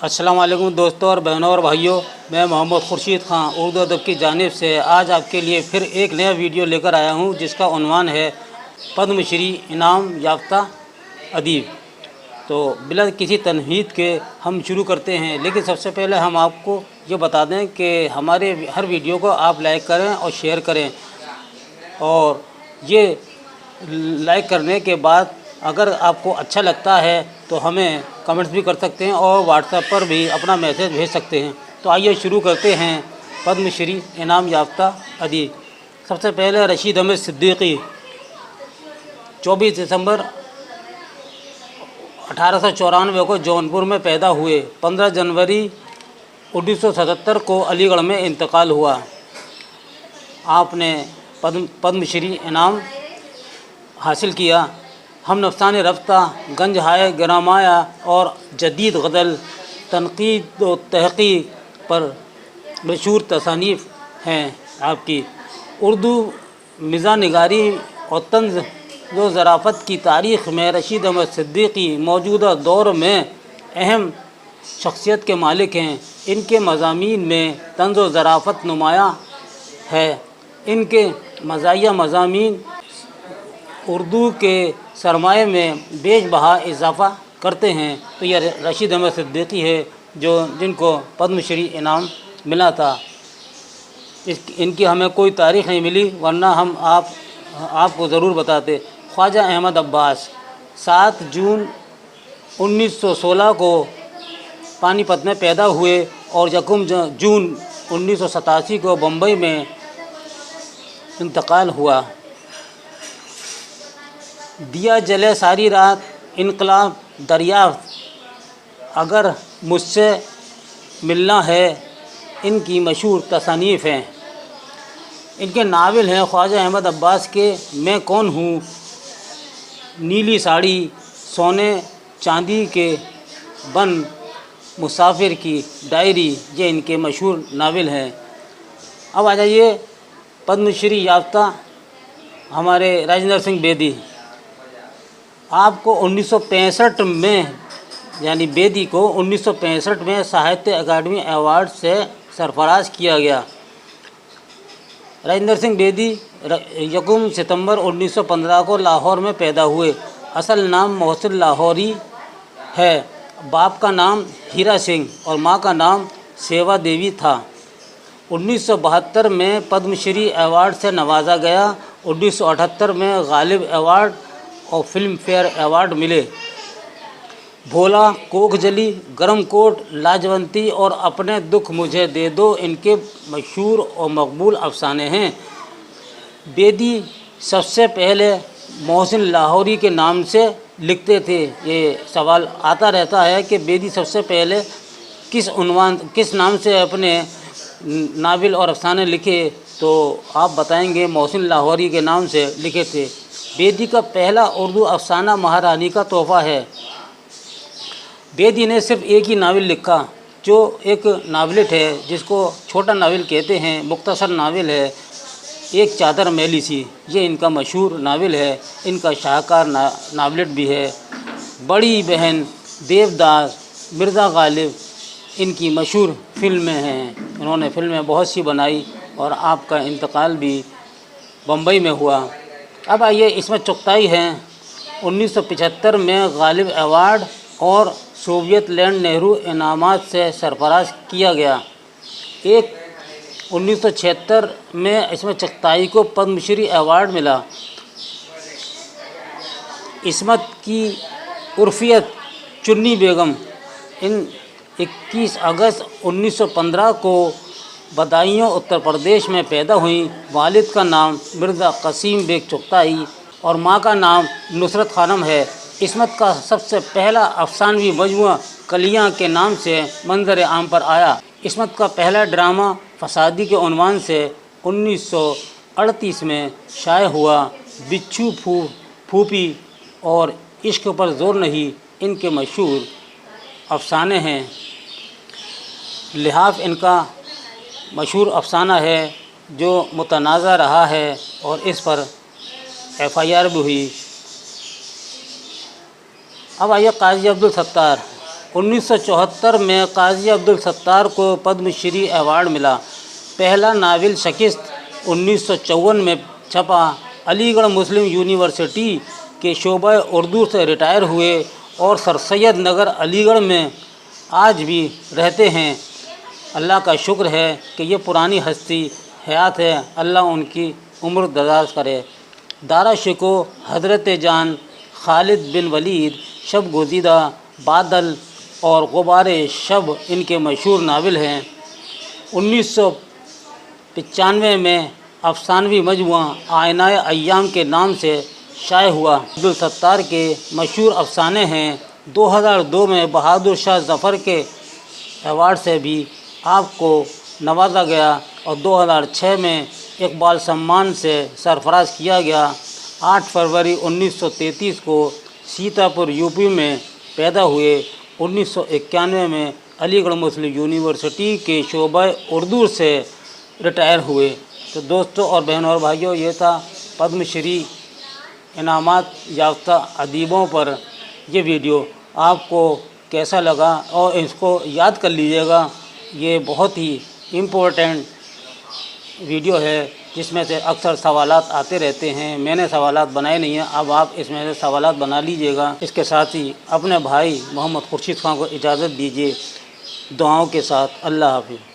अस्सलाम वालेकुम दोस्तों और बहनों और भाइयों, मैं मोहम्मद खुर्शीद ख़ान उर्दू अदब की जानिब से आज आपके लिए फिर एक नया वीडियो लेकर आया हूं, जिसका उन्वान है पद्मश्री इनाम याफ्ता अदीब। तो बिला किसी तनहीद के हम शुरू करते हैं, लेकिन सबसे पहले हम आपको ये बता दें कि हमारे हर वीडियो को आप लाइक करें और शेयर करें, और ये लाइक करने के बाद अगर आपको अच्छा लगता है तो हमें कमेंट्स भी कर सकते हैं और व्हाट्सएप पर भी अपना मैसेज भेज सकते हैं। तो आइए शुरू करते हैं पद्मश्री इनाम याफ्ता अदीब। सबसे पहले रशीद अहमद सिद्दीकी 24 दिसंबर 1894 को जौनपुर में पैदा हुए। 15 जनवरी 1977 को अलीगढ़ में इंतकाल हुआ। आपने पद्मश्री इनाम हासिल किया। हम नफसाने रफ्ता, गंज हाय ग्रामाया और जदीद गज़ल, तनक़ीद व तहक़ीक़ पर मशहूर तसानीफ़ हैं आपकी। उर्दू मिज़ाह निगारी और तंज़ व ज़राफ़त की तारीख़ में रशीद अहमद सिद्दीकी मौजूदा दौर में अहम शख्सियत के मालिक हैं। इनके मज़ामीन में तंज़ व ज़राफ़त नुमायाँ है। इनके मज़ाहिया मज़ामीन उर्दू के सरमाए में बेशबहा इजाफ़ा करते हैं। तो यह रशीद अहमद सिद्दीकी है जिनको पद्मश्री इनाम मिला था। इनकी हमें कोई तारीख़ नहीं मिली, वरना हम आपको ज़रूर बताते। ख्वाजा अहमद अब्बास 7 जून 1916 को पानीपत में पैदा हुए और 1 जून 1987 को बम्बई में इंतकाल हुआ। दिया जले सारी रात, इनकलाब दरियाफ्त, अगर मुझसे मिलना है, इनकी मशहूर तसानीफ़ हैं। इनके नावल हैं ख्वाजा अहमद अब्बास के मैं कौन हूँ, नीली साड़ी, सोने चांदी के बन, मुसाफिर की डायरी, ये इनके मशहूर नावल हैं। अब आ जाइए पद्मश्री याफ्ता हमारे राजेंद्र सिंह बेदी। आपको 1965 में, यानी बेदी को 1965 में साहित्य अकादमी अवार्ड से सरफराज किया गया। राजेंद्र सिंह बेदी 1 सितंबर 1915 को लाहौर में पैदा हुए। असल नाम मोहसिन लाहौरी है। बाप का नाम हीरा सिंह और माँ का नाम सेवा देवी था। 1972 में पद्मश्री अवार्ड से नवाजा गया। 1978 में गालिब अवार्ड और फिल्म फेयर अवार्ड मिले। भोला, कोख जली, गरम कोट, लाजवंती और अपने दुख मुझे दे दो इनके मशहूर और मकबूल अफसाने हैं। बेदी सबसे पहले मोहसिन लाहौरी के नाम से लिखते थे। ये सवाल आता रहता है कि बेदी सबसे पहले किस नाम से अपने नावल और अफसाने लिखे, तो आप बताएंगे मोहसिन लाहौरी के नाम से लिखे थे। बेदी का पहला उर्दू अफसाना महारानी का तोहफ़ा है। बेदी ने सिर्फ एक ही नावल लिखा, जो एक नावलेट है, जिसको छोटा नावल कहते हैं, मुख्तसर नावल है, एक चादर मैली सी। ये इनका मशहूर नावल है। इनका शाहकार नावलेट भी है। बड़ी बहन, देवदास, मिर्ज़ा गालिब इनकी मशहूर फिल्में हैं। उन्होंने फिल्में बहुत सी बनाई और आपका इंतकाल भी बम्बई में हुआ। अब आइए इसमें चुगताई हैं। 1975 में गालिब अवार्ड और सोवियत लैंड नेहरू इनामात से सरफराज किया गया। 1976 में इसमें चुगताई को पद्मश्री अवार्ड मिला। इस्मत की उर्फियत चुन्नी बेगम इन 21 अगस्त 1915 को बदायूं उत्तर प्रदेश में पैदा हुई। वालिद का नाम मिर्ज़ा कसीम बेग चुगताई और माँ का नाम नुसरत खानम है। इस्मत का सबसे पहला अफसानवी मजमुआ कलियाँ के नाम से मंजर आम पर आया। इस्मत का पहला ड्रामा फसादी के उन्वान से 1938 में शाये हुआ। बिच्छू फूफी और इश्क पर जोर नहीं इनके मशहूर अफसाने हैं। लिहाफ इनका मशहूर अफसाना है जो मुतनाज़ा रहा है और इस पर FIR भी हुई। अब आइए काजी अब्दुल सत्तार 1974 में काजी अब्दुल सत्तार को पद्मश्री अवार्ड मिला। पहला नावल शिकस्त 1954 में छपा। अलीगढ़ मुस्लिम यूनिवर्सिटी के शोबा उर्दू से रिटायर हुए और सर सैयद नगर अलीगढ़ में आज भी रहते हैं। अल्लाह का शुक्र है कि ये पुरानी हस्ती हयात है, अल्लाह उनकी उम्र दराज करे। दारा शिको हज़रत जान खालिद बिन वलीद, शब गुज़ीदा, बादल और गुबारे शब इनके मशहूर नावल हैं। 1995 में अफसानवी मजमुआ आयनाए अय्याम के नाम से शाये हुआ। अब्दुल सत्तार के मशहूर अफसाने हैं। 2002 में बहादुर शाह ज़फ़र के अवार्ड से भी आपको नवाजा गया और 2006 में इकबाल सम्मान से सरफराज किया गया। 8 फरवरी 1933 को सीतापुर यूपी में पैदा हुए। 1991 में अलीगढ़ मुस्लिम यूनिवर्सिटी के शोबा उर्दू से रिटायर हुए। तो दोस्तों और बहनों और भाइयों, ये था पद्मश्री इनामात याफ्ता अदीबों पर ये वीडियो। आपको कैसा लगा और इसको याद कर लीजिएगा। ये बहुत ही इम्पोर्टेंट वीडियो है जिसमें से अक्सर सवालात आते रहते हैं। मैंने सवालात बनाए नहीं हैं, अब आप इसमें से सवालात बना लीजिएगा। इसके साथ ही अपने भाई मोहम्मद खुर्शीद खान को इजाज़त दीजिए दुआओं के साथ। अल्लाह हाफ़िज़।